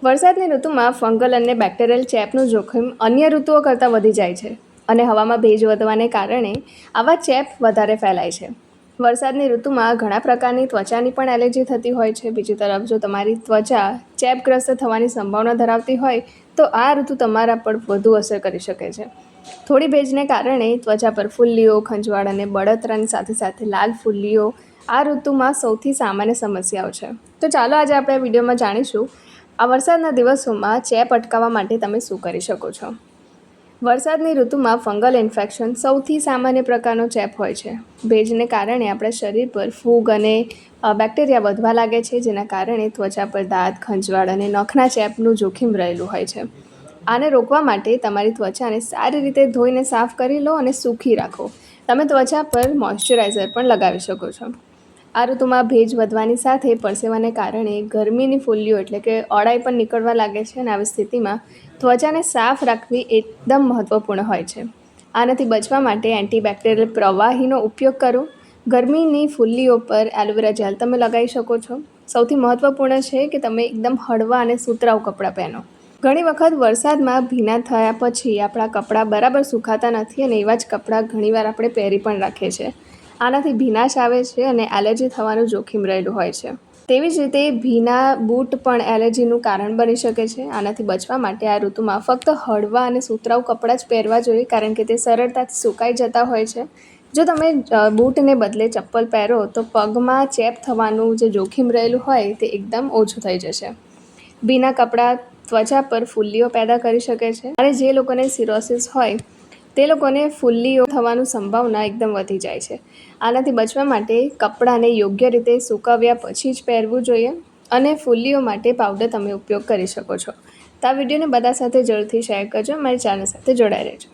વરસાદની ઋતુમાં ફંગલ અને બેક્ટેરિયલ ચેપનું જોખમ અન્ય ઋતુઓ કરતાં વધી જાય છે અને હવામાં ભેજ વધવાને કારણે આવા ચેપ વધારે ફેલાય છે. વરસાદની ઋતુમાં ઘણા પ્રકારની ત્વચાની પણ એલર્જી થતી હોય છે. બીજી તરફ જો તમારી ત્વચા ચેપગ્રસ્ત થવાની સંભાવના ધરાવતી હોય તો આ ઋતુ તમારા પર વધુ અસર કરી શકે છે. થોડી ભેજને કારણે ત્વચા પર ફુલ્લીઓ, ખંજવાળ અને બળતરાની સાથે સાથે લાલ ફુલ્લીઓ આ ઋતુમાં સૌથી સામાન્ય સમસ્યાઓ છે. તો ચાલો આજે આપણે વિડીયોમાં જાણીશું આ વરસાદના દિવસોમાં ચેપ અટકાવવા માટે તમે શું કરી શકો છો. વરસાદની ઋતુમાં ફંગલ ઇન્ફેક્શન સૌથી સામાન્ય પ્રકારનો ચેપ હોય છે. ભેજને કારણે આપણા શરીર પર ફૂગ અને બેક્ટેરિયા વધવા લાગે છે, જેના કારણે ત્વચા પર દાદ, ખંજવાળ અને નખના ચેપનું જોખમ રહેલું હોય છે. આને રોકવા માટે તમારી ત્વચાને સારી રીતે ધોઈને સાફ કરી લો અને સૂકી રાખો. તમે ત્વચા પર મોઇશ્ચરાઇઝર પણ લગાવી શકો છો. આ ઋતુમાં ભેજ વધવાની સાથે પરસેવાને કારણે ગરમીની ફુલ્લીઓ એટલે કે અળાઈ પણ નીકળવા લાગે છે અને આવી સ્થિતિમાં ત્વચાને સાફ રાખવી એકદમ મહત્ત્વપૂર્ણ હોય છે. આનાથી બચવા માટે એન્ટીબેક્ટેરિયલ પ્રવાહીનો ઉપયોગ કરો. ગરમીની ફુલ્લીઓ પર એલોવેરા જેલ તમે લગાવી શકો છો. સૌથી મહત્ત્વપૂર્ણ છે કે તમે એકદમ હળવા અને સુતરાઉ કપડાં પહેરો. ઘણી વખત વરસાદમાં ભીના થયા પછી આપણા કપડાં બરાબર સુકાતા નથી અને એવા જ કપડાં ઘણીવાર આપણે પહેરી પણ રાખીએ છીએ. આનાથી ભીનાશ આવે છે અને એલર્જી થવાનું જોખમ રહેલું હોય છે. તેવી જ રીતે ભીના બૂટ પણ એલર્જીનું કારણ બની શકે છે. આનાથી બચવા માટે આ ઋતુમાં ફક્ત હળવા અને સુતરાઉ કપડાં જ પહેરવા જોઈએ, કારણ કે તે સરળતાથી સુકાઈ જતા હોય છે. જો તમે બૂટને બદલે ચપ્પલ પહેરો તો પગમાં ચેપ થવાનું જે જોખમ રહેલું હોય તે એકદમ ઓછું થઈ જશે. ભીના કપડાં ત્વચા પર ફુલ્લીઓ પેદા કરી શકે છે અને જે લોકોને સિરોસિસ હોય તે લોકોને ફુલ્લીઓ થવાની સંભાવના એકદમ વધી જાય છે. આનાથી બચવા માટે કપડાંને યોગ્ય રીતે સૂકવ્યા પછી જ પહેરવું જોઈએ અને ફુલ્લીઓ માટે પાવડર તમે ઉપયોગ કરી શકો છો. તો આ વિડીયોને બધા સાથે જરૂરથી શેર કરજો. મારી ચેનલ સાથે જોડાઈ રહેજો.